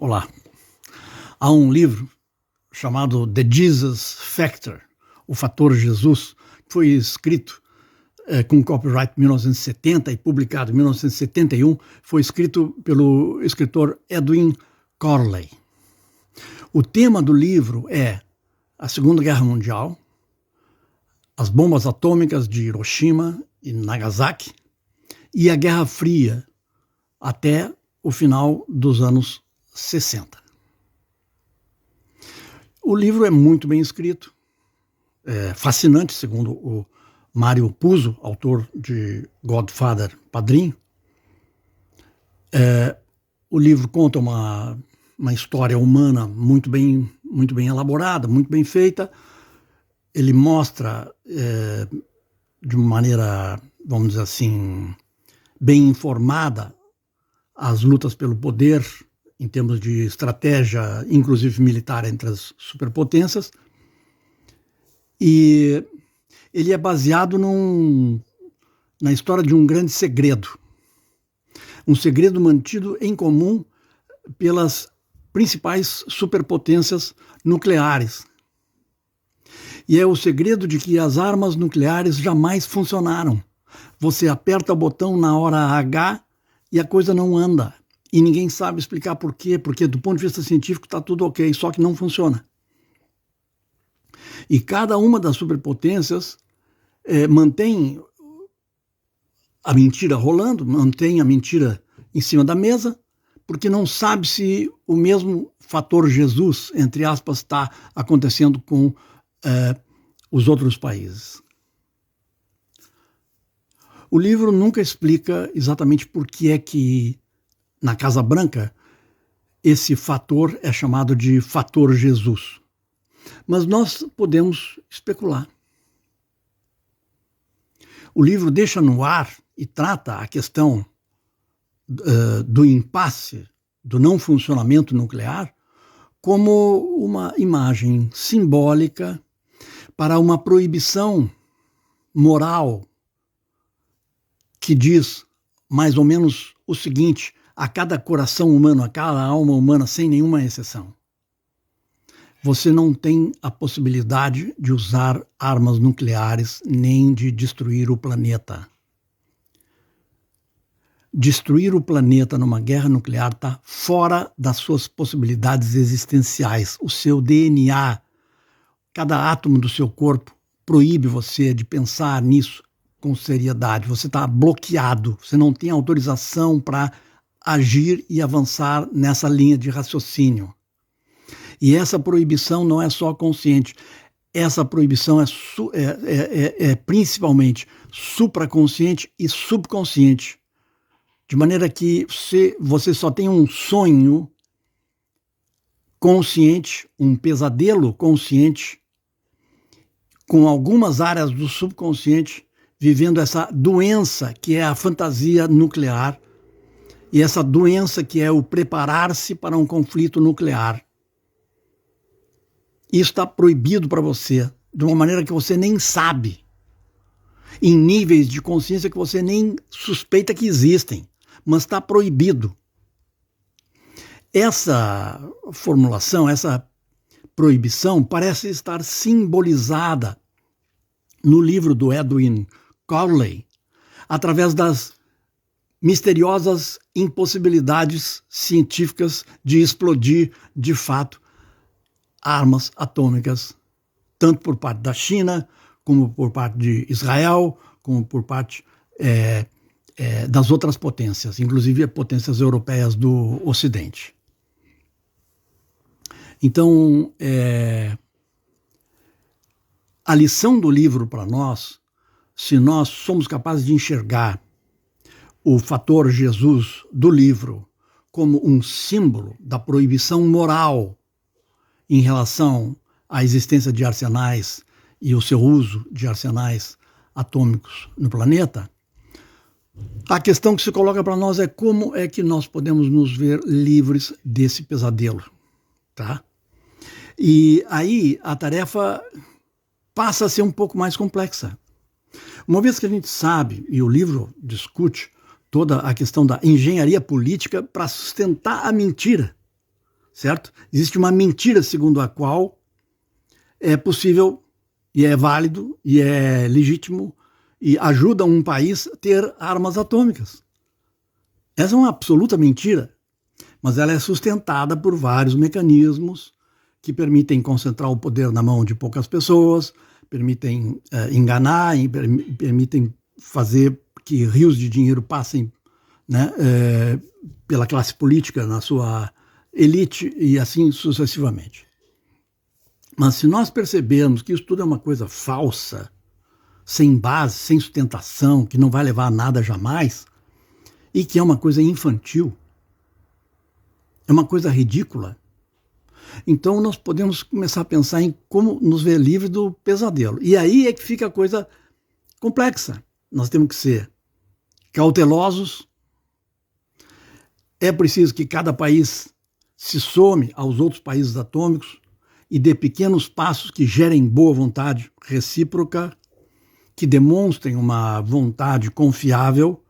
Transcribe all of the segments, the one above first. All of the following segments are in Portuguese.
Olá. Há um livro chamado The Jesus Factor, o Fator Jesus, que foi escrito com copyright em 1970 e publicado em 1971, foi escrito pelo escritor Edwin Corley. O tema do livro é a Segunda Guerra Mundial, as bombas atômicas de Hiroshima e Nagasaki e a Guerra Fria até o final dos anos 60. O livro é muito bem escrito, é fascinante, segundo o Mario Puzo, autor de Godfather, Padrinho. O livro conta uma história humana muito bem elaborada, muito bem feita. Ele mostra de uma maneira, vamos dizer assim, bem informada as lutas pelo poder em termos de estratégia, inclusive militar, entre as superpotências. E ele é baseado na história de um grande segredo. Um segredo mantido em comum pelas principais superpotências nucleares. E é o segredo de que as armas nucleares jamais funcionaram. Você aperta o botão na hora H e a coisa não anda. E ninguém sabe explicar por quê, porque do ponto de vista científico está tudo ok, só que não funciona. E cada uma das superpotências mantém a mentira rolando, mantém a mentira em cima da mesa, porque não sabe se o mesmo fator Jesus, entre aspas, está acontecendo com os outros países. O livro nunca explica exatamente por que é que na Casa Branca esse fator é chamado de fator Jesus. Mas nós podemos especular. O livro deixa no ar e trata a questão do impasse, do não funcionamento nuclear, como uma imagem simbólica para uma proibição moral que diz mais ou menos o seguinte a cada coração humano, a cada alma humana, sem nenhuma exceção. Você não tem a possibilidade de usar armas nucleares nem de destruir o planeta. Destruir o planeta numa guerra nuclear está fora das suas possibilidades existenciais. O seu DNA, cada átomo do seu corpo, proíbe você de pensar nisso com seriedade. Você está bloqueado, você não tem autorização para agir e avançar nessa linha de raciocínio. E essa proibição não é só consciente, essa proibição é principalmente supraconsciente e subconsciente, de maneira que você só tem um sonho consciente, um pesadelo consciente, com algumas áreas do subconsciente vivendo essa doença que é a fantasia nuclear, e essa doença que é o preparar-se para um conflito nuclear. Isso está proibido para você, de uma maneira que você nem sabe, em níveis de consciência que você nem suspeita que existem, mas está proibido. Essa formulação, essa proibição parece estar simbolizada no livro do Edwin Corley, através das misteriosas impossibilidades científicas de explodir, de fato, armas atômicas, tanto por parte da China, como por parte de Israel, como por parte das outras potências, inclusive potências europeias do Ocidente. Então, a lição do livro para nós, se nós somos capazes de enxergar o fator Jesus do livro como um símbolo da proibição moral em relação à existência de arsenais e o seu uso de arsenais atômicos no planeta, a questão que se coloca para nós é como é que nós podemos nos ver livres desse pesadelo, tá? E aí a tarefa passa a ser um pouco mais complexa. Uma vez que a gente sabe, e o livro discute toda a questão da engenharia política para sustentar a mentira, certo? Existe uma mentira segundo a qual é possível e é válido e é legítimo e ajuda um país a ter armas atômicas. Essa é uma absoluta mentira, mas ela é sustentada por vários mecanismos que permitem concentrar o poder na mão de poucas pessoas, permitem enganar, permitem fazer que rios de dinheiro passem, né, pela classe política na sua elite e assim sucessivamente. Mas se nós percebermos que isso tudo é uma coisa falsa, sem base, sem sustentação, que não vai levar a nada jamais, e que é uma coisa infantil, é uma coisa ridícula, então nós podemos começar a pensar em como nos ver livres do pesadelo. E aí é que fica a coisa complexa. Nós temos que ser cautelosos. É preciso que cada país se some aos outros países atômicos e dê pequenos passos que gerem boa vontade recíproca, que demonstrem uma vontade confiável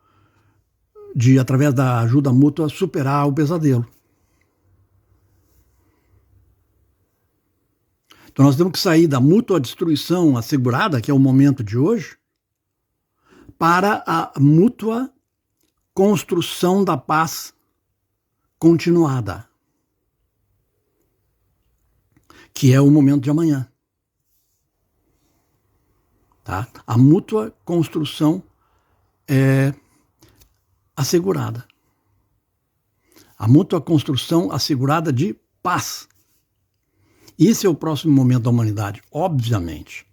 de, através da ajuda mútua, superar o pesadelo. Então nós temos que sair da mútua destruição assegurada, que é o momento de hoje, para a mútua construção da paz continuada, que é o momento de amanhã. Tá? A mútua construção é assegurada. A mútua construção assegurada de paz. Esse é o próximo momento da humanidade, obviamente.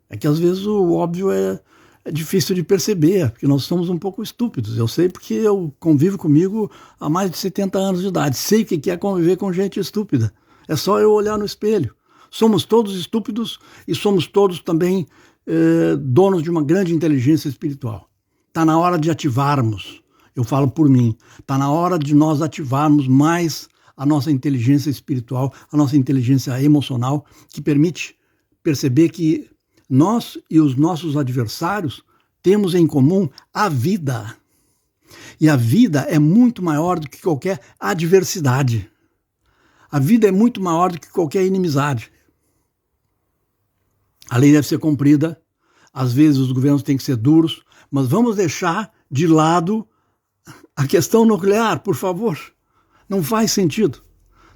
É que às vezes o óbvio é difícil de perceber, porque nós somos um pouco estúpidos. Eu sei porque eu convivo comigo há mais de 70 anos de idade. Sei o que é conviver com gente estúpida. É só eu olhar no espelho. Somos todos estúpidos e somos todos também donos de uma grande inteligência espiritual. Está na hora de ativarmos, eu falo por mim, está na hora de nós ativarmos mais a nossa inteligência espiritual, a nossa inteligência emocional, que permite perceber que nós e os nossos adversários temos em comum a vida. E a vida é muito maior do que qualquer adversidade. A vida é muito maior do que qualquer inimizade. A lei deve ser cumprida, às vezes os governos têm que ser duros, mas vamos deixar de lado a questão nuclear, por favor. Não faz sentido.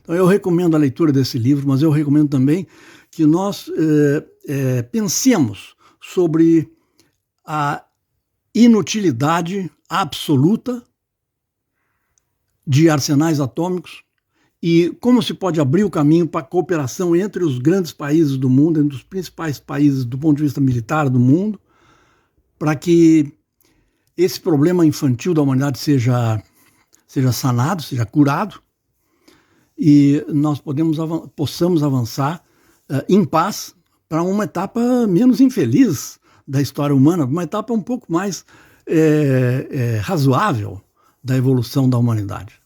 Então eu recomendo a leitura desse livro, mas eu recomendo também que nós pensemos sobre a inutilidade absoluta de arsenais atômicos e como se pode abrir o caminho para a cooperação entre os grandes países do mundo, entre os principais países do ponto de vista militar do mundo, para que esse problema infantil da humanidade seja sanado, seja curado, e nós possamos avançar em paz para uma etapa menos infeliz da história humana, uma etapa um pouco mais razoável da evolução da humanidade.